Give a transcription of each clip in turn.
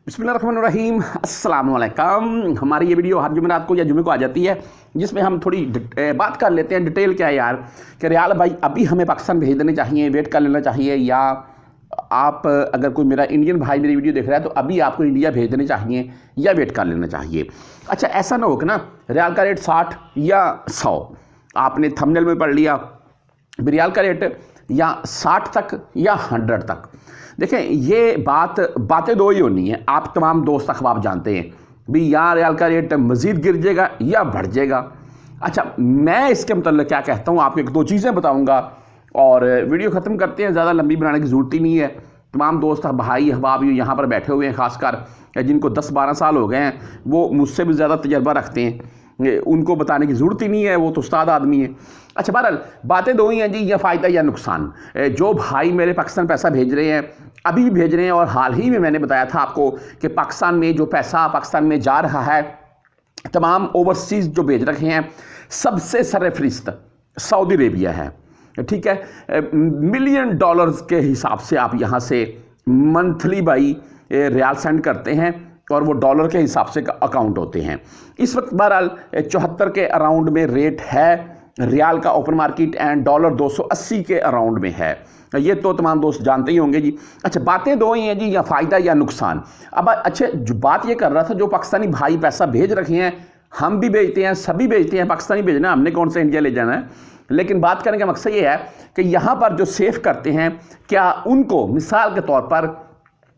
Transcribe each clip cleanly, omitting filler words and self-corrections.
बिस्मिल्लाहिर्रहमानिर्रहीम अस्सलाम वालेकुम। हमारी ये वीडियो हर जुमेरात को या जुमे को आ जाती है, जिसमें हम थोड़ी बात कर लेते हैं। डिटेल क्या है यार कि रियाल भाई अभी हमें पाकिस्तान भेज देने चाहिए, वेट कर लेना चाहिए, या आप अगर कोई मेरा इंडियन भाई मेरी वीडियो देख रहा है तो अभी आपको इंडिया भेज देने चाहिए या वेट कर लेना चाहिए। अच्छा, ऐसा ना हो कि ना रियाल का रेट 60 या 100, आपने थंबनेल में पढ़ लिया रियाल का रेट या 60 तक या 100 तक। देखें, ये बातें दो ही होनी है। आप तमाम दोस्त अखबार जानते हैं भी या रियाल का रेट मज़ीद गिर जाएगा या बढ़ जाएगा। अच्छा, मैं इसके मतलब क्या कहता हूँ आपको एक दो चीज़ें बताऊँगा और वीडियो ख़त्म करते हैं। ज़्यादा लंबी बनाने की ज़रूरत ही नहीं है। तमाम दोस्त भाई अहबाब यहाँ पर बैठे हुए हैं, ख़ासकर जिनको 10-12 साल हो गए हैं, वो मुझसे भी ज़्यादा तजर्बा रखते हैं, उनको बताने की ज़रूरत ही नहीं है, वो तो उस्ताद आदमी है। अच्छा, बहरहाल बातें दो ही हैं जी, या फ़ायदा या नुकसान। जो भाई मेरे पाकिस्तान पैसा भेज रहे हैं, अभी भी भेज रहे हैं, और हाल ही में मैंने बताया था आपको कि पाकिस्तान में जो पैसा पाकिस्तान में जा रहा है, तमाम ओवरसीज़ जो भेज रखे हैं, सबसे सरफहरिस्त सऊदी अरेबिया है। ठीक है, मिलियन डॉलर्स के हिसाब से आप यहाँ से मंथली भाई रियाल सेंड करते हैं और वो डॉलर के हिसाब से अकाउंट होते हैं। इस वक्त बहरहाल 74 के अराउंड में रेट है रियाल का ओपन मार्केट, एंड डॉलर 280 के अराउंड में है। ये तो तमाम दोस्त जानते ही होंगे जी। अच्छा, बातें दो ही हैं जी, या फ़ायदा या नुकसान। अब अच्छा, जो बात ये कर रहा था, जो पाकिस्तानी भाई पैसा भेज रखे हैं, हम भी भेजते हैं, सभी भेजते हैं, पाकिस्तानी भेजना, हमने कौन सा इंडिया ले जाना है। लेकिन बात करने का मकसद ये है कि यहाँ पर जो सेव करते हैं, क्या उनको मिसाल के तौर पर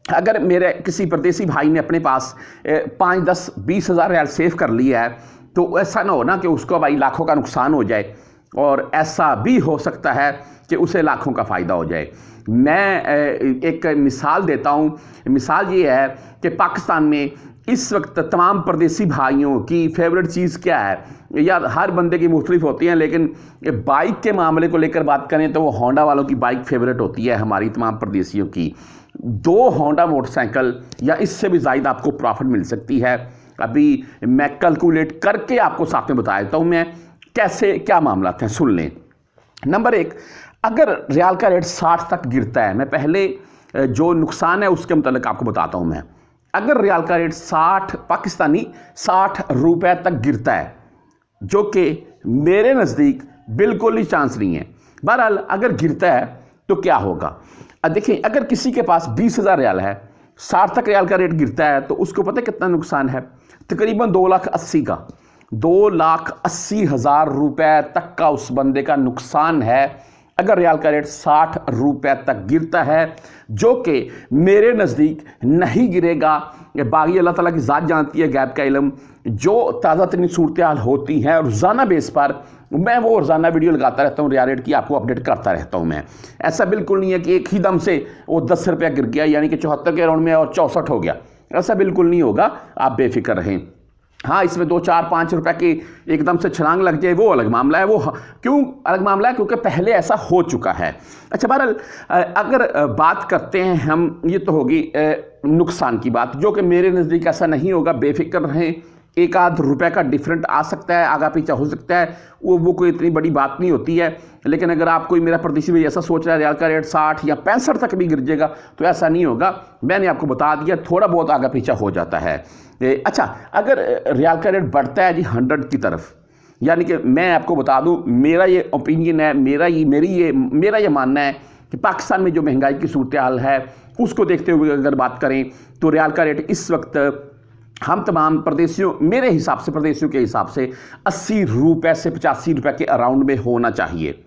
अगर मेरे किसी परदेसी भाई ने अपने पास 5, 10, 20 हज़ार रियाल सेव कर लिया है, तो ऐसा ना हो ना कि उसको भाई लाखों का नुकसान हो जाए, और ऐसा भी हो सकता है कि उसे लाखों का फ़ायदा हो जाए। मैं एक मिसाल देता हूँ। मिसाल ये है कि पाकिस्तान में इस वक्त तमाम परदेसी भाइयों की फेवरेट चीज़ क्या है यार, हर बंदे की मुख्तलिफ होती हैं, लेकिन बाइक के मामले को लेकर बात करें तो वो होंडा वालों की बाइक फेवरेट होती है हमारी तमाम परदेसियों की। 2 होंडा मोटरसाइकिल या इससे भी ज़्यादा आपको प्रॉफिट मिल सकती है। अभी मैं कैलकुलेट करके आपको साथ में बता देता हूँ मैं कैसे, क्या मामला है, सुन लें। नंबर 1, अगर रियाल का रेट 60 तक गिरता है, मैं पहले जो नुकसान है उसके मतलब आपको बताता हूँ मैं। अगर रियाल का रेट 60 रुपए तक गिरता है, जो कि मेरे नज़दीक बिल्कुल ही चांस नहीं है, बहरहाल अगर गिरता है तो क्या होगा। देखिए, अगर किसी के पास 20,000 रियाल है, 60 तक रियाल का रेट गिरता है, तो उसको पता है कितना नुकसान है, तकरीबन 2,80,000 का, 2,80,000 रुपए तक का उस बंदे का नुकसान है अगर रियाल का रेट 60 रुपए तक गिरता है, जो कि मेरे नज़दीक नहीं गिरेगा। बागी अल्लाह ताला की ज़ात जानती है, गैब का इल्म। जो ताज़ा तरीन सूरत हाल होती हैं रोज़ाना बेस पर, मैं वो रोज़ाना वीडियो लगाता रहता हूँ, रियाल रेट की आपको अपडेट करता रहता हूँ मैं। ऐसा बिल्कुल नहीं है कि एक ही दम से वो 10 रुपया गिर गया, यानी कि 74 के अराउंड में और 64 हो गया, ऐसा बिल्कुल नहीं होगा, आप बेफिक्र रहें। हाँ, इसमें 2, 4, 5 रुपए की एकदम से छलांग लग जाए, वो अलग मामला है। वो क्यों अलग मामला है? क्योंकि पहले ऐसा हो चुका है। अच्छा, बहरहाल अगर बात करते हैं हम, ये तो होगी नुकसान की बात, जो कि मेरे नज़दीक ऐसा नहीं होगा, बेफिक्र रहें। 1-आध रुपए का डिफरेंट आ सकता है, आगा पीछा हो सकता है, वो कोई इतनी बड़ी बात नहीं होती है। लेकिन अगर आप कोई मेरा परदेसी भाई ऐसा सोच रहा है रियाल का रेट 60 या 65 तक भी गिर जाएगा, तो ऐसा नहीं होगा। मैंने आपको बता दिया, थोड़ा बहुत आगा पीछा हो जाता है। अच्छा, अगर रियाल का रेट बढ़ता है जी 100 की तरफ, यानी कि मैं आपको बता दूं, मेरा ये ओपिनियन है, मेरा ये मानना है कि पाकिस्तान में जो महंगाई की सूरत हाल है उसको देखते हुए अगर बात करें तो रियाल का रेट इस वक्त हम तमाम परदेशियों, मेरे हिसाब से परदेशियों के हिसाब से 80 रुपए से 85 रुपए के अराउंड में होना चाहिए।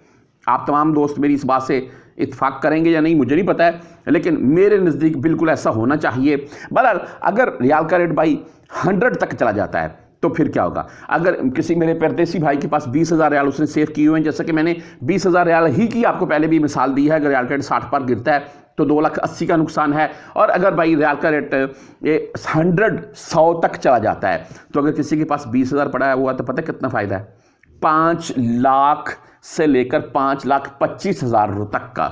आप तमाम दोस्त मेरी इस बात से इत्फाक करेंगे या नहीं मुझे नहीं पता है, लेकिन मेरे नज़दीक बिल्कुल ऐसा होना चाहिए। बहरहाल अगर रियाल का रेट भाई 100 तक चला जाता है तो फिर क्या होगा। अगर किसी मेरे परदेसी भाई के पास 20,000 रियाल उसने सेव किए हुए हैं, जैसे कि मैंने 20,000 रियाल ही की आपको पहले भी मिसाल दी है, अगर रियाल का रेट 60 पर गिरता है तो 2,80,000 का नुकसान है। और अगर भाई रियाल का रेट 100 तक चला जाता है, तो अगर किसी के पास 20,000 पड़ा हुआ तो पता है कितना फ़ायदा है, 5 लाख से लेकर 5,25,000 तक का।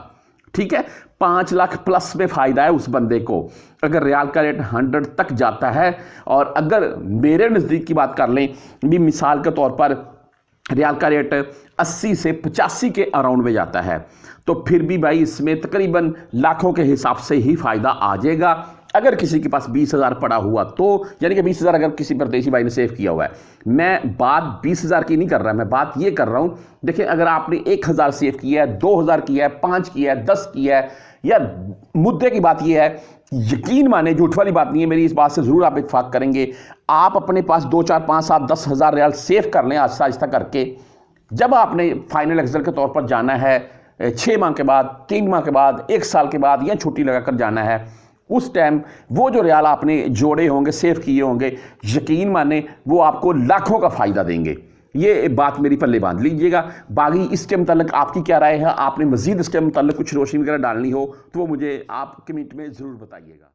ठीक है, 5 लाख प्लस में फ़ायदा है उस बंदे को अगर रियाल का रेट 100 तक जाता है। और अगर मेरे नज़दीक की बात कर लें भी, मिसाल के तौर पर रियाल का रेट 80 से 85 के अराउंड में जाता है, तो फिर भी भाई इसमें तकरीबन लाखों के हिसाब से ही फ़ायदा आ जाएगा। अगर किसी के पास 20,000 पड़ा हुआ तो यानी कि 20,000 अगर किसी परदेशी भाई ने सेव किया हुआ है, मैं बात 20,000 की नहीं कर रहा, मैं बात ये कर रहा हूँ, देखिए अगर आपने 1,000 सेव किया है, 2,000 किया है, 5 किया है, 10 किया है, या मुद्दे की बात ये है, यकीन माने झूठ वाली बात नहीं है, मेरी इस बात से ज़रूर आप इत्फाक करेंगे, आप अपने पास 2, 4, 5, 7, 10,000 रियाल सेव कर लें आहिस्ता आहिस्ता करके। जब आपने फाइनल एक्सल के तौर पर जाना है 6 माह के बाद, 3 माह के बाद, 1 साल के बाद, या छुट्टी लगाकर जाना है, उस टाइम वो जो रियाल आपने जोड़े होंगे, सेव किए होंगे, यकीन माने वो आपको लाखों का फ़ायदा देंगे। ये बात मेरी पल्ले बांध लीजिएगा। बाकी इसके मतलब आपकी क्या राय है, आपने मज़ीद इसके मतलब कुछ रोशनी वगैरह डालनी हो तो वो मुझे आप कमेंट में ज़रूर बताइएगा।